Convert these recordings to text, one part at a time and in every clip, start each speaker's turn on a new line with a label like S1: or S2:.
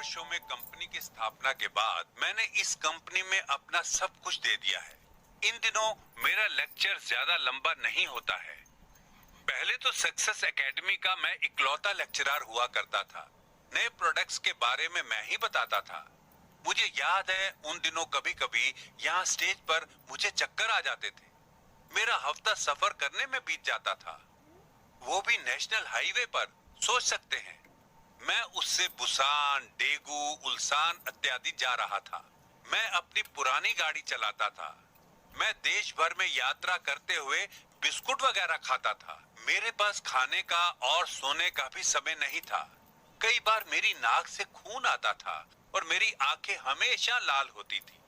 S1: वर्षों में कंपनी की स्थापना के बाद मैंने इस कंपनी में अपना सब कुछ दे दिया है। इन दिनों मेरा लेक्चर ज्यादा लंबा नहीं होता है। पहले तो सक्सेस एकेडमी का मैं इकलौता लेक्चरर हुआ करता था। नए प्रोडक्ट्स के बारे में मैं ही बताता था। मुझे याद है उन दिनों कभी कभी यहाँ स्टेज पर मुझे चक्कर आ जाते थे। मेरा हफ्ता सफर करने में बीत जाता था, वो भी नेशनल हाईवे पर। सोच सकते हैं, मैं उससे बुसान, डेगू, उल्सान इत्यादि जा रहा था। मैं अपनी पुरानी गाड़ी चलाता था। मैं देश भर में यात्रा करते हुए बिस्कुट वगैरह खाता था। मेरे पास खाने का और सोने का भी समय नहीं था। कई बार मेरी नाक से खून आता था और मेरी आंखें हमेशा लाल होती थी।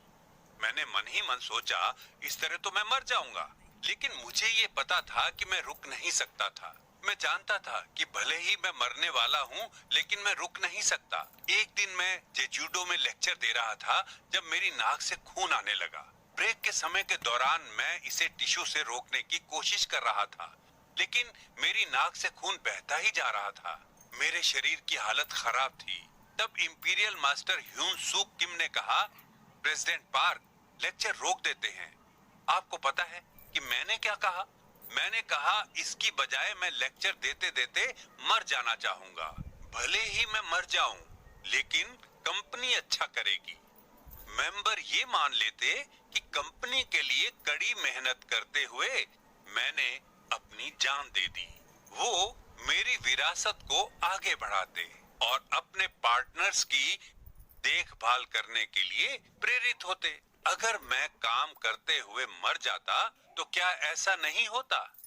S1: मैंने मन ही मन सोचा, इस तरह तो मैं मर जाऊंगा। लेकिन मुझे ये पता था कि मैं रुक नहीं सकता था। मैं जानता था कि भले ही मैं मरने वाला हूँ, लेकिन मैं रुक नहीं सकता। एक दिन मैं जेजूडो में लेक्चर दे रहा था जब मेरी नाक से खून आने लगा। ब्रेक के समय के दौरान मैं इसे टिश्यू से रोकने की कोशिश कर रहा था, लेकिन मेरी नाक से खून बहता ही जा रहा था। मेरे शरीर की हालत खराब थी। तब इंपीरियल मास्टर ह्यून सूक किम ने कहा, प्रेसिडेंट पार्क, लेक्चर रोक देते हैं। आपको पता है कि मैंने क्या कहा? मैंने कहा, इसकी बजाय मैं लेक्चर देते देते मर जाना चाहूंगा। भले ही मैं मर जाऊं, लेकिन कंपनी अच्छा करेगी। मेंबर ये मान लेते कि कंपनी के लिए कड़ी मेहनत करते हुए मैंने अपनी जान दे दी। वो मेरी विरासत को आगे बढ़ाते और अपने पार्टनर्स की देखभाल करने के लिए प्रेरित होते। अगर मैं काम करते हुए मर जाता तो क्या ऐसा नहीं होता?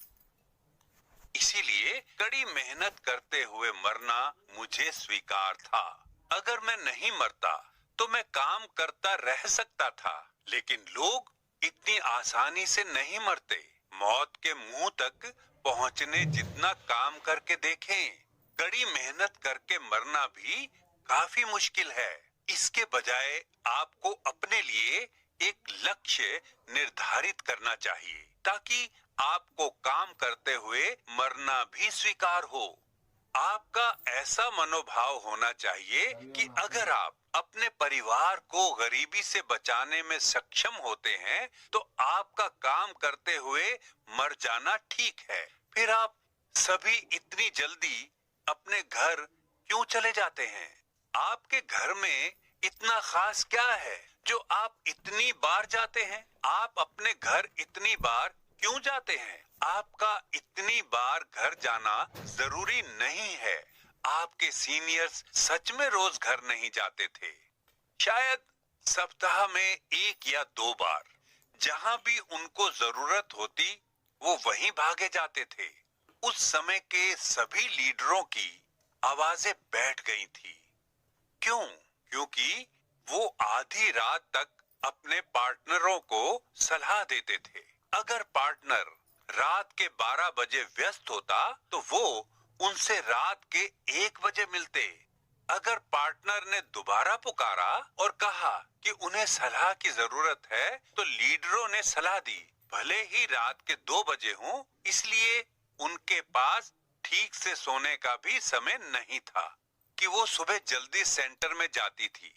S1: इसीलिए कड़ी मेहनत करते हुए मरना मुझे स्वीकार था। अगर मैं नहीं मरता तो मैं काम करता रह सकता था, लेकिन लोग इतनी आसानी से नहीं मरते। मौत के मुंह तक पहुंचने जितना काम करके देखें। कड़ी मेहनत करके मरना भी काफी मुश्किल है। इसके बजाय आपको अपने लिए एक लक्ष्य निर्धारित करना चाहिए, ताकि आपको काम करते हुए मरना भी स्वीकार हो। आपका ऐसा मनोभाव होना चाहिए कि अगर आप अपने परिवार को गरीबी से बचाने में सक्षम होते हैं, तो आपका काम करते हुए मर जाना ठीक है। फिर आप सभी इतनी जल्दी अपने घर क्यों चले जाते हैं? आपके घर में इतना खास क्या है जो आप इतनी बार जाते हैं? आप अपने घर इतनी बार क्यों जाते हैं? आपका इतनी बार घर जाना जरूरी नहीं है। आपके सीनियर्स सच में रोज घर नहीं जाते थे। शायद सप्ताह में 1 या 2 बार। जहां भी उनको जरूरत होती, वो वहीं भागे जाते थे। उस समय के सभी लीडरों की आवाजें बैठ गई थी। क्यों? क्योंकि वो आधी रात तक अपने पार्टनरों को सलाह देते थे। अगर पार्टनर रात के 12 बजे व्यस्त होता तो वो उनसे रात के 1 बजे मिलते। अगर पार्टनर ने दोबारा पुकारा और कहा कि उन्हें सलाह की जरूरत है, तो लीडरों ने सलाह दी, भले ही रात के 2 बजे हों, इसलिए उनके पास ठीक से सोने का भी समय नहीं था कि वो सुबह जल्दी सेंटर में जाती थी।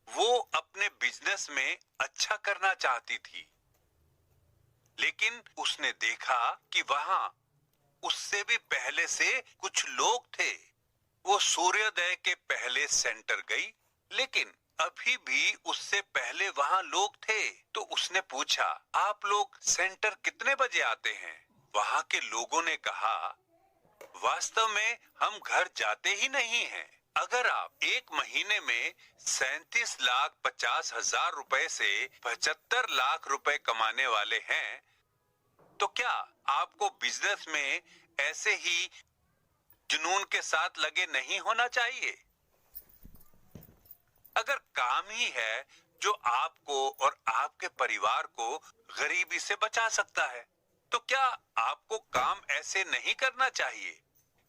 S1: वो अपने बिजनेस में अच्छा करना चाहती थी, लेकिन उसने देखा कि वहां उससे भी पहले से कुछ लोग थे। वो सूर्योदय के पहले सेंटर गई, लेकिन अभी भी उससे पहले वहां लोग थे। तो उसने पूछा, आप लोग सेंटर कितने बजे आते हैं? वहां के लोगों ने कहा, वास्तव में हम घर जाते ही नहीं हैं। अगर आप एक महीने में 37,50,000 रुपए से 75 लाख रुपए कमाने वाले हैं, तो क्या आपको बिजनेस में ऐसे ही जुनून के साथ लगे नहीं होना चाहिए? अगर काम ही है जो आपको और आपके परिवार को गरीबी से बचा सकता है, तो क्या आपको काम ऐसे नहीं करना चाहिए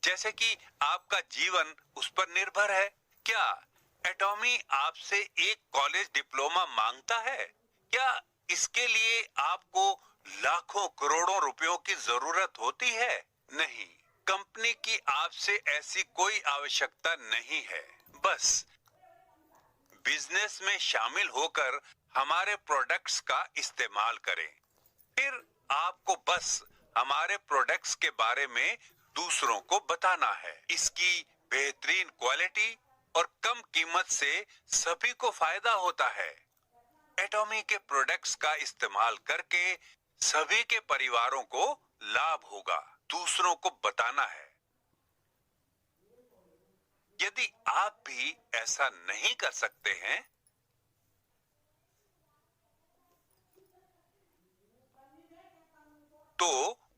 S1: जैसे कि आपका जीवन उस पर निर्भर है? क्या एटॉमी आपसे एक कॉलेज डिप्लोमा मांगता है? क्या इसके लिए आपको लाखों करोड़ों रुपयों की जरूरत होती है? नहीं, कंपनी की आपसे ऐसी कोई आवश्यकता नहीं है। बस बिजनेस में शामिल होकर हमारे प्रोडक्ट्स का इस्तेमाल करें। फिर आपको बस हमारे प्रोडक्ट्स के बारे में दूसरों को बताना है। इसकी बेहतरीन क्वालिटी और कम कीमत से सभी को फायदा होता है। एटॉमी के प्रोडक्ट्स का इस्तेमाल करके सभी के परिवारों को लाभ होगा। दूसरों को बताना है। यदि आप भी ऐसा नहीं कर सकते हैं तो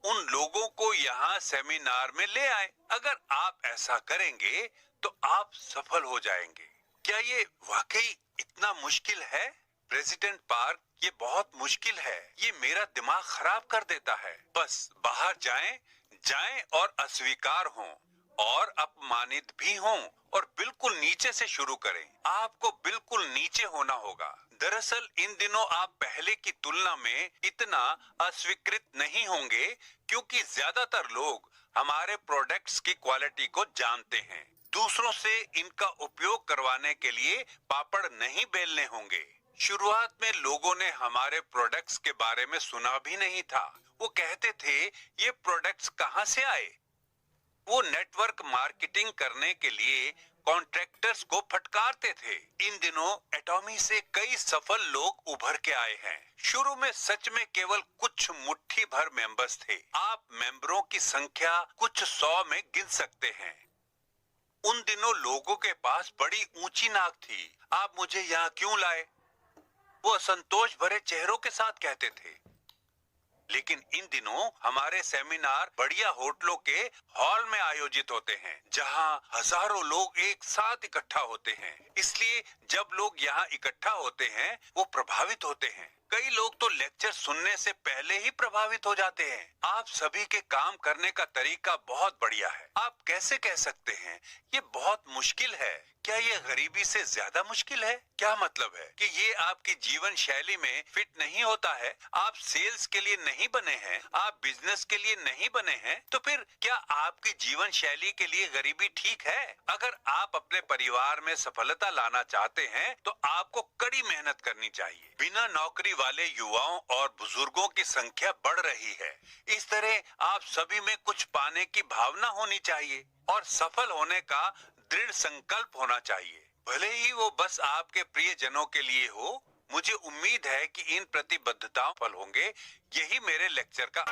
S1: उन लोगों को यहाँ सेमिनार में ले आए। अगर आप ऐसा करेंगे तो आप सफल हो जाएंगे। क्या ये वाकई इतना मुश्किल है? प्रेसिडेंट पार्क, ये बहुत मुश्किल है। ये मेरा दिमाग खराब कर देता है। बस बाहर जाएं और अस्वीकार हों और अपमानित भी हों और बिल्कुल नीचे से शुरू करें। आपको बिल्कुल नीचे होना होगा। दरअसल इन दिनों आप पहले की तुलना में इतना अस्वीकृत नहीं होंगे क्योंकि ज्यादातर लोग हमारे प्रोडक्ट्स की क्वालिटी को जानते हैं। दूसरों से इनका उपयोग करवाने के लिए पापड़ नहीं बेलने होंगे। शुरुआत में लोगों ने हमारे प्रोडक्ट्स के बारे में सुना भी नहीं था। वो कहते थे ये प्रोडक्ट्स कहां से आए। वो नेटवर्क मार्केटिंग करने के लिए कॉन्ट्रैक्टर्स को फटकारते थे। इन दिनों एटॉमी से कई सफल लोग उभर के आए हैं। शुरू में सच में केवल कुछ मुट्ठी भर मेंबर्स थे। आप मेंबरों की संख्या कुछ 100 में गिन सकते हैं। उन दिनों लोगों के पास बड़ी ऊंची नाक थी। आप मुझे यहाँ क्यों लाए? वो असंतोष भरे चेहरों के साथ कहते थे। लेकिन इन दिनों हमारे सेमिनार बढ़िया होटलों के हॉल में आयोजित होते हैं जहां हजारों लोग एक साथ इकट्ठा होते हैं। इसलिए जब लोग यहाँ इकट्ठा होते हैं वो प्रभावित होते हैं। कई लोग तो लेक्चर सुनने से पहले ही प्रभावित हो जाते हैं। आप सभी के काम करने का तरीका बहुत बढ़िया है। आप कैसे कह सकते हैं ये बहुत मुश्किल है? क्या ये गरीबी से ज्यादा मुश्किल है? क्या मतलब है कि ये आपकी जीवन शैली में फिट नहीं होता है? आप सेल्स के लिए नहीं बने हैं, आप बिजनेस के लिए नहीं बने हैं, तो फिर क्या आपकी जीवन शैली के लिए गरीबी ठीक है? अगर आप अपने परिवार में सफलता लाना चाहते हैं तो आपको कड़ी मेहनत करनी चाहिए। बिना नौकरी वाले युवाओं और बुजुर्गों की संख्या बढ़ रही है। इस तरह आप सभी में कुछ पाने की भावना होनी चाहिए और सफल होने का दृढ़ संकल्प होना चाहिए। भले ही वो बस आपके प्रियजनों के लिए हो। मुझे उम्मीद है कि इन प्रतिबद्धताओं सफल होंगे। यही मेरे लेक्चर का